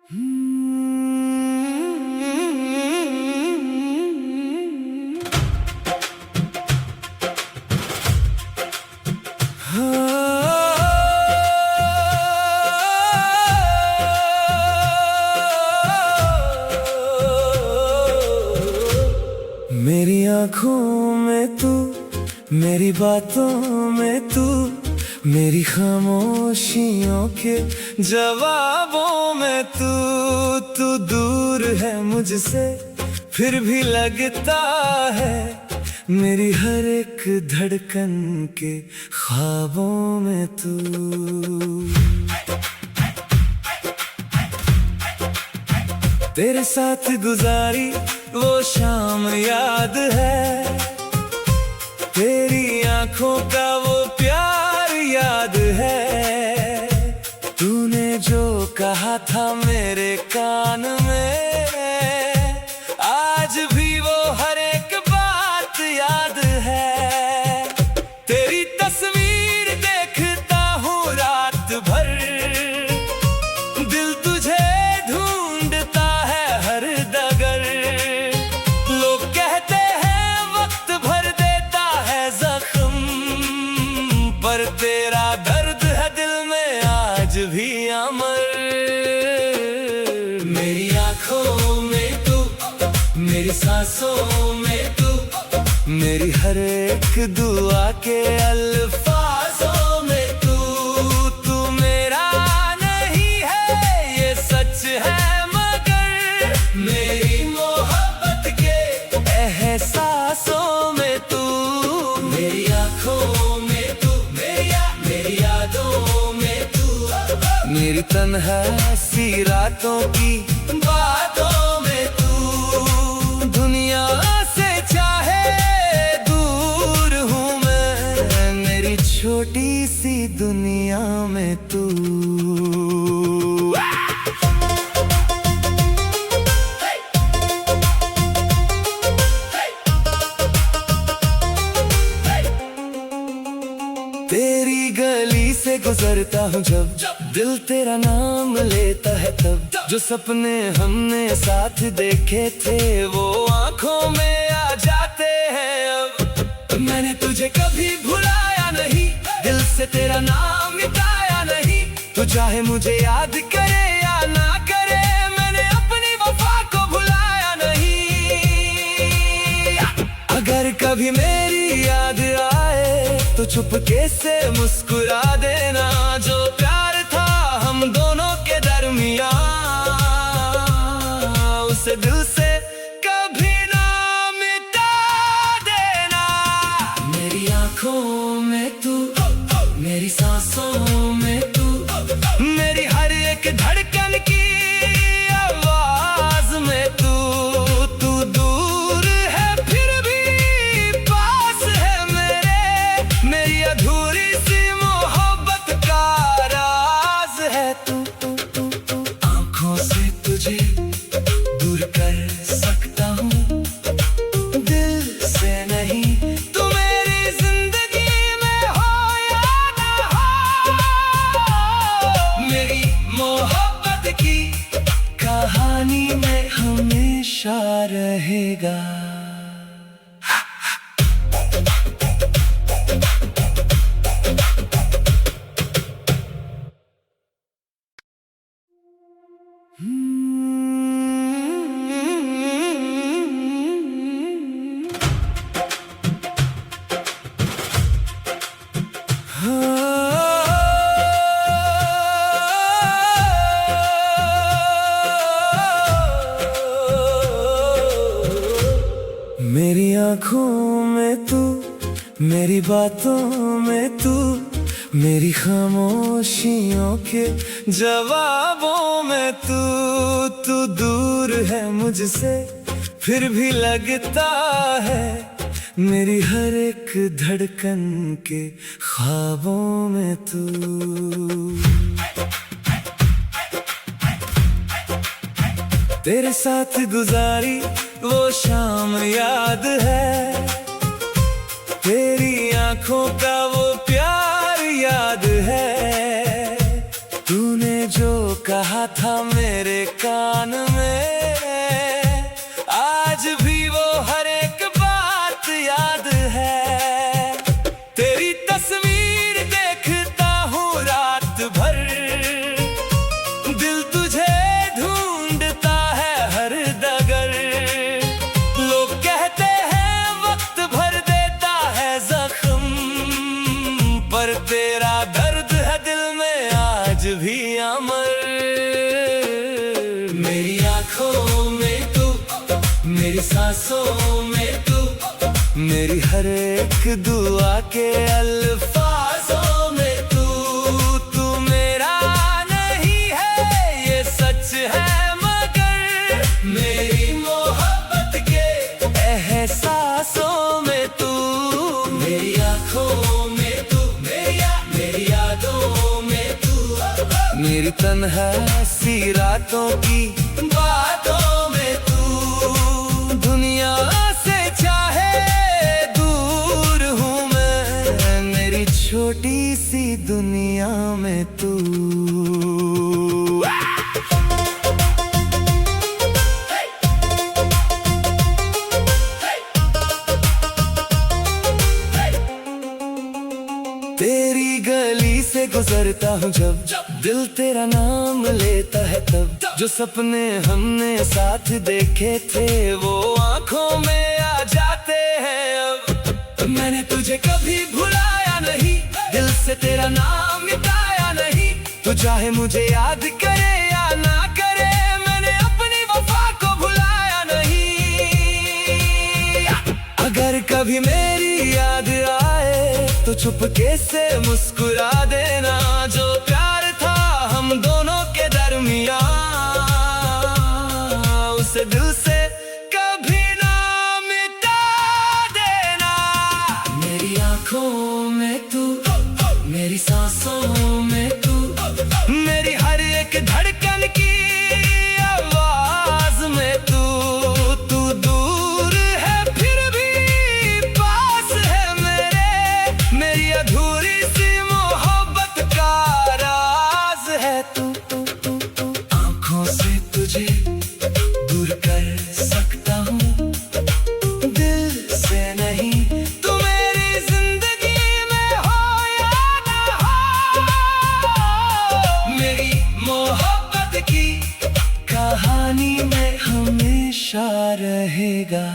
मेरी आँखों में तू, मेरी बातों में तू, मेरी खामोशियों के जवाबों में तू दूर है मुझसे फिर भी लगता है मेरी हर एक धड़कन के ख्वाबों में तू। तेरे साथ गुजारी वो शाम याद है, तेरी आंखों का वो प्यार याद है। तूने जो कहा था मेरे कान में, आज भी वो हर एक बात याद है। तेरी तस्वीर देखता हूँ रात भर, दिल तुझे ढूंढता है हर डगर। लोग कहते हैं वक्त भर देता है जख्म, पर तेरा दर्द है दिल में आज भी अमर। मेरी आँखों में तू, मेरी सांसों में तू, मेरी हर एक दुआ के अल्फाजों में तू मेरा नहीं है ये सच है, मगर मेरी मोहब्बत के एहसासों में तू। मेरी आँखों में तू, मेरी यादों में तू, मेरी तन्हा सी रातों की बातों में तू। दुनिया से चाहे दूर हूँ मैं, मेरी छोटी सी दुनिया में तू। तेरी गली से गुजरता हूँ जब, दिल तेरा नाम लेता है तब। जो सपने हमने साथ देखे थे वो आंखों में आ जाते हैं अब। मैंने तुझे कभी भुलाया नहीं, दिल से तेरा नाम मिटाया नहीं। तू चाहे मुझे याद करे या ना करे, मैंने अपनी वफा को भुलाया नहीं। अगर कभी मेरी याद आए तो चुपके से मुस्कुरा देना। जो प्यार था हम दोनों के दरमियां, उसे दिल से कभी ना मिटा देना। मेरी आँखों में तू, मेरी सांसों में तू, मेरी हर एक धड़कन की आवाज में तू दूर है फिर भी पास है मेरे। मेरी अधूरी सी मोहब्बत का राज है तू। आंखों से तुझे दूर कर सकता हूँ, दिल से नहीं। तू मेरी जिंदगी में हो या ना हो, मेरी मोहब्बत की कहानी में हमेशा रहेगा। मेरी आँखों में तू, मेरी बातों में तू, मेरी खामोशियों के जवाबों में तू दूर है मुझसे फिर भी लगता है मेरी हर एक धड़कन के ख्वाबों में तू। तेरे साथ गुजारी वो शाम याद है, तेरी आंखों का वो प्यार याद है। तूने जो कहा था मेरे कान में, आज भी वो हर एक बात याद है। तेरी तस्वीर देखता हूँ रात भर, दिल तुझे ढूंढता है हर डगर। लोग कहते हैं वक्त भर देता है जख्म, पर तेरा दर्द है दिल में आज भी अमर। मेरी आंखों में तू, मेरी सांसों में तू, मेरी हर एक दुआ के अल्फाजों में तू। तू मेरा नहीं है ये सच है, मगर मेरी मोहब्बत के एहसासों में तू। मेरी आंखों में तू, मेरी यादों में तू, मेरी तन्हा सी रातों की बातों में तू। दुनिया से चाहे दूर हूँ मैं, मेरी छोटी सी दुनिया में तू। तेरी गली से गुजरता हूँ जब, दिल तेरा नाम लेता है तब। जो सपने हमने साथ देखे थे वो आंखों में आ जाते हैं अब। मैंने तुझे कभी भुलाया नहीं, दिल से तेरा नाम मिटाया नहीं। तू चाहे मुझे याद करे या ना करे, मैंने अपनी वफा को भुलाया नहीं। अगर कभी मेरी याद आए तो चुपके से मुस्कुरा देना। जो प्यार था हम दोनों के दरमियां, उसे दिल से कभी ना मिटा देना। मेरी आंखों में तू, मेरी सांसों में तू, मेरी हर एक धड़कन की आवाज में तू। तू दूर है फिर भी पास है मेरे, मेरी अधूरी सी मोहब्बत का राज है तू। आंखों से तुझे दूर कर सकता हूँ, दिल से नहीं। तू मेरी जिंदगी में हो या ना हो, मेरी मोहब्बत की कहानी में हमेशा रहेगा।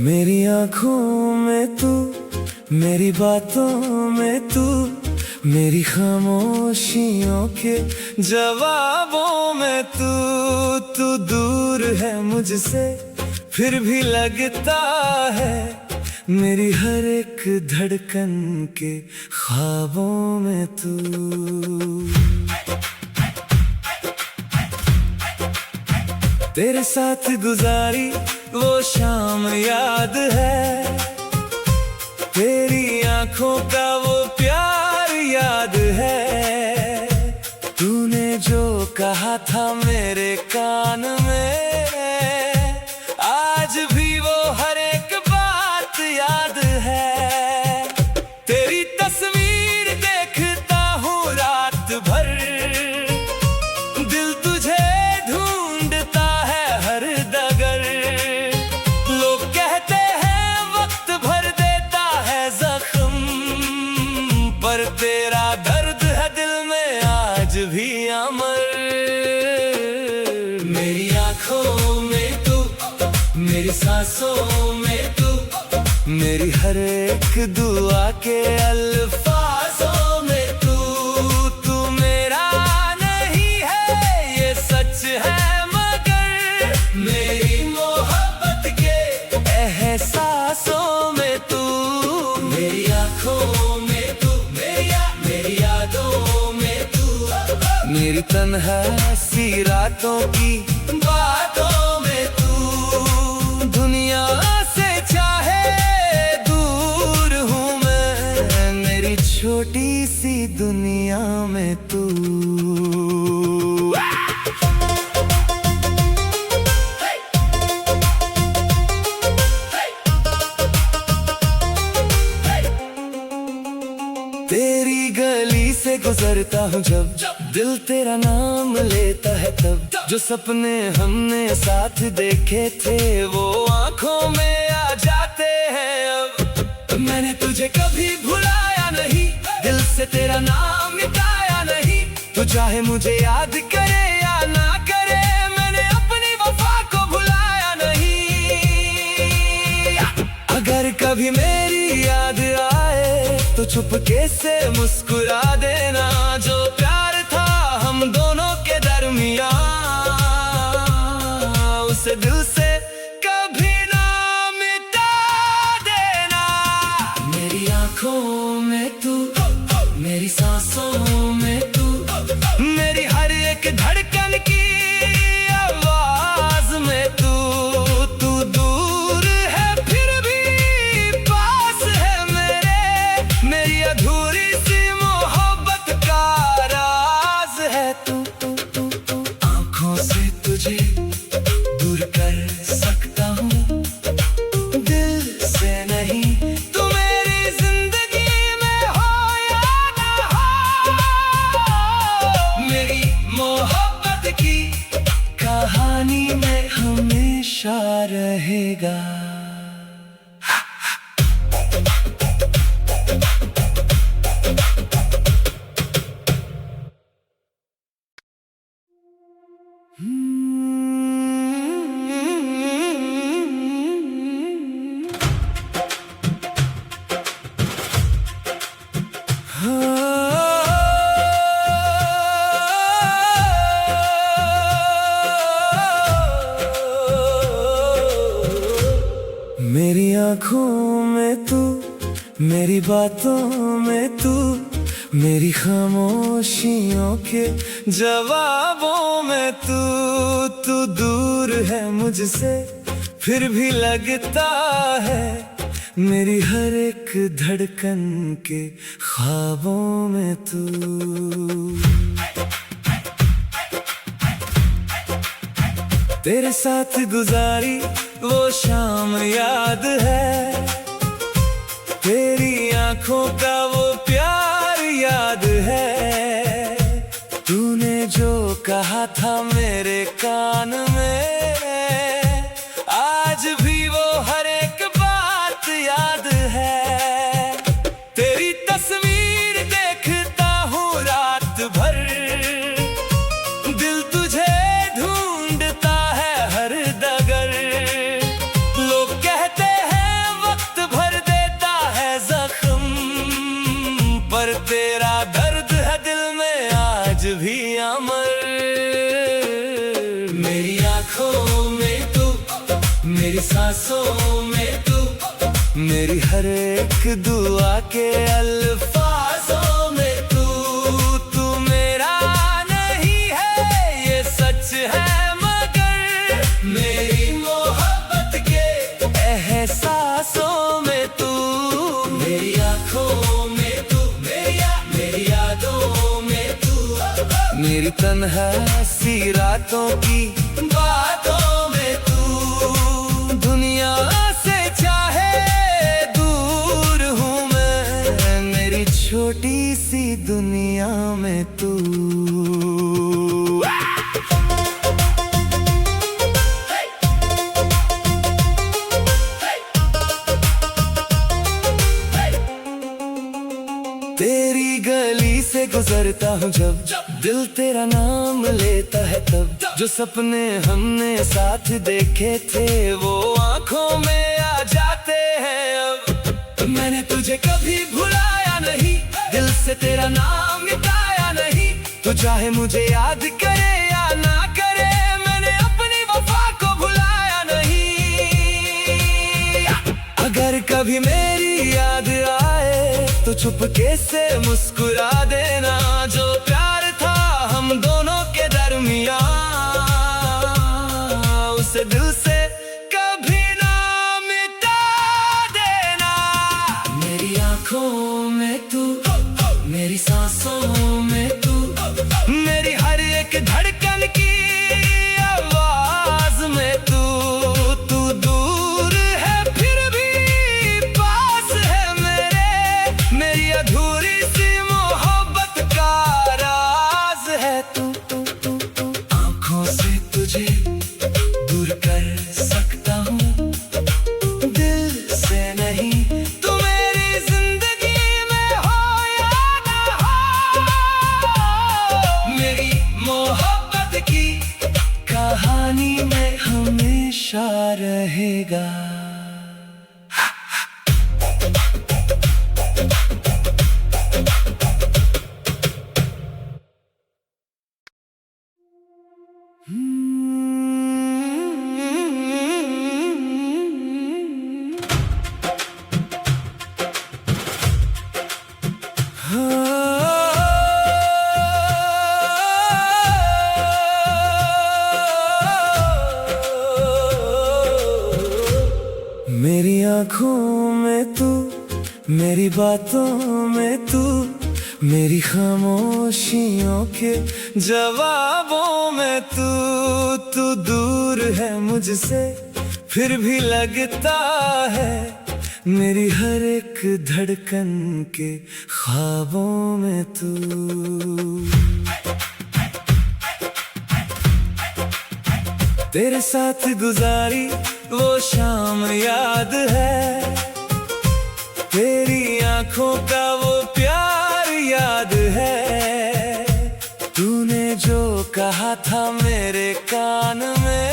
मेरी आंखों में तू, मेरी बातों में तू, मेरी खामोशियों के जवाबों में तू। तू दूर है मुझसे फिर भी लगता है, मेरी हर एक धड़कन के ख्वाबों में तू। तेरे साथ गुजारी वो शाम याद है, तेरी आंखों का वो प्यार याद है। तूने जो कहा था मेरे कान में, आज भी वो हर एक बात याद है। तेरी तस्वीर देखता हूँ रात भर, दिल तुझे ढूंढता है हर डगर। लोग कहते हैं वक्त भर देता है जख्म, पर तेरा दर्द है दिल में आज भी अमर। मेरी आंखों में तू, मेरी सांसों में तू, मेरी हर एक दुआ के अल्फाजों में तू। तू मेरा नहीं है ये सच है, मगर मेरी मोहब्बत के एहसासों में तू। मेरी आंखों में तू, मेरी यादों में तू, मेरी तन्हा सी रातों की बातों में तू, दुनिया से चाहे दूर हूँ मैं, मेरी छोटी सी दुनिया में तू। तेरी गली से गुजरता हूँ जब, दिल तेरा नाम लेता है तब, जो सपने हमने साथ देखे थे वो आंखों में आ जाते हैं अब। मैंने तुझे कभी भुलाया नहीं, दिल से तेरा नाम मिटाया नहीं, तू चाहे मुझे याद करे या ना करे, मैंने अपनी वफा को भुलाया नहीं। अगर कभी मेरी याद आए तो चुपके से मुस्कुरा देना, जो प्यार था हम दोनों के दरमियां उसे दिल से कभी ना मिटा देना। मेरी आंखों में तू, मेरी सांसों में तू, मेरी हर एक धड़कन की आवाज में तू, तू दूर है फिर भी पास है मेरे, मेरी अधूरी सी मोहब्बत का राज है तू। आंखों से तुझे दूर कर सकता हूँ, दिल से नहीं, तू मेरी जिंदगी में हो या ना हो, मेरी मोहब्बत की कहानी में हमेशा रहेगा। मेरी आंखों में तू, मेरी बातों में तू, मेरी खामोशियों के जवाबों में तू, तू दूर है मुझसे फिर भी लगता है, मेरी हर एक धड़कन के ख्वाबों में तू। तेरे साथ गुजारी वो शाम याद है, तेरी आंखों का वो प्यार याद है, तूने जो कहा था मेरे कान में, आज भी वो हर एक बात याद है। तेरी तस्वीर देखता हूँ रात भर, दिल तुझे ढूंढता है हर डगर, लोग कहते हैं वक्त भर देता है जख्म, पर तेरा दर्द है दिल में आज भी अमर। मेरी आंखों में तू, मेरी सांसों में तू, मेरी हर एक दुआ के अल्फाजों में तू, तू मेरा नहीं है ये सच है, मगर मेरी मोहब्बत के एहसासों में तू। मेरी आंखों में तू, मेरी यादों में तू, मेरी तन्हा सी रातों की बातों में तू, दुनिया से चाहे दूर हूँ मैं, मेरी छोटी सी दुनिया में तू। तेरी गली से गुजरता हूँ जब, दिल तेरा नाम लेता है तब, जो सपने हमने साथ देखे थे वो आंखों में आ जाते हैं अब। मैंने तुझे कभी भुलाया नहीं, दिल से तेरा नाम मिटाया नहीं, तू चाहे मुझे याद करे या ना करे, मैंने अपनी वफा को भुलाया नहीं। अगर कभी मेरी याद आए तो चुपके से मुस्कुरा देना, जो प्यार था हम दोनों के रहेगा। मेरी आँखों में तू, मेरी बातों में तू, मेरी खामोशियों के जवाबों में तू दूर है मुझसे फिर भी लगता है, मेरी हर एक धड़कन के ख्वाबों में तू। तेरे साथ गुजारी वो शाम याद है, तेरी आंखों का वो प्यार याद है, तूने जो कहा था मेरे कान में,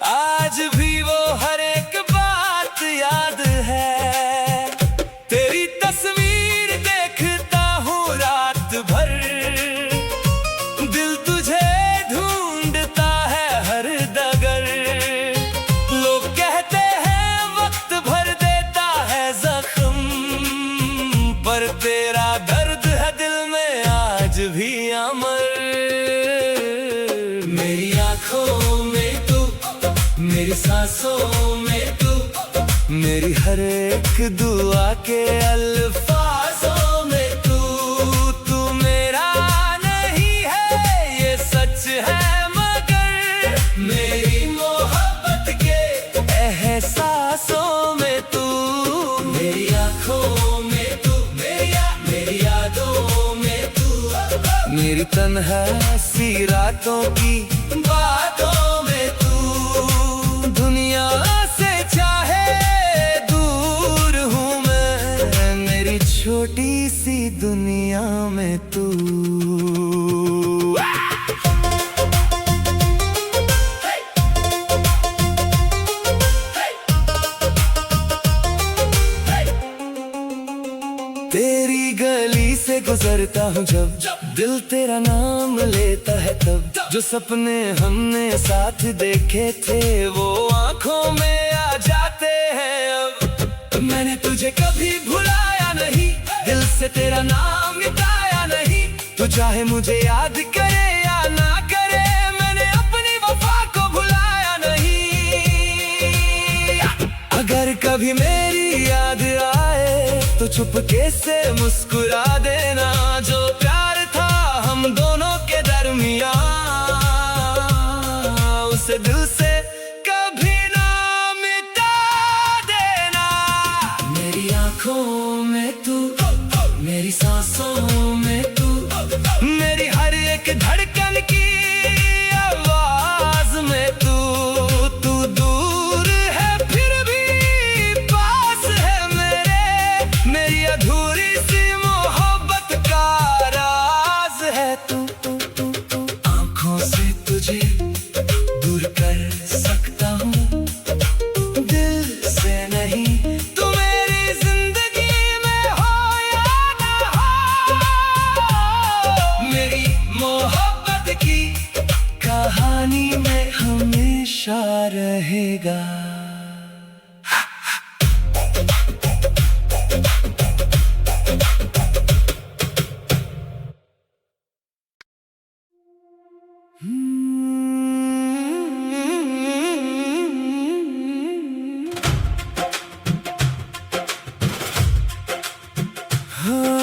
आज भी वो हर एक बात याद है। तेरी तस्वीर देखता हूँ रात भर, दिल तुझे ढूंढता है हर डगर। लोग कहते हैं वक्त भर देता है जख्म, पर तेरा दर्द है दिल में आज भी अमर। मेरी आँखों में तू, मेरी सांसों में तू, मेरी हर एक दुआ के अल्फाजों में तू मेरा नहीं है ये सच है, मगर मेरी मोहब्बत के एहसासों में तू। मेरी आँखों में तू, मेरी यादों में तू, मेरी तन्हा सी रातों की बातों में तू। दुनिया से चाहे दूर हूँ मैं, मेरी छोटी सी दुनिया में तू। तेरी गली से गुजरता हूँ जब, दिल तेरा नाम लेता है तब, जो सपने हमने साथ देखे थे वो आंखों में आ जाते हैं अब। मैंने तुझे कभी भुलाया नहीं, दिल से तेरा नाम मिटाया नहीं, तू चाहे मुझे याद करे या ना करे, मैंने अपनी वफा को भुलाया नहीं। अगर कभी मेरी याद आए तो चुपके से मुस्कुरा देना, जो प्यार था हम दोनों के दरमियां उसे दिल से कभी ना मिटा देना। मेरी आँखों में तू, मेरी सांसों में तू, मेरी हर एक धड़कन की आवाज में तू दूर है फिर भी पास है मेरे, मेरी अधूरी सी मोहब्बत का राज है तू। आँखों से तुझे दूर कर सकता हूँ, दिल से नहीं। तू मेरी जिंदगी में हो या ना हो, मेरी मोहब्बत की कहानी में हमेशा रहेगा। हाँ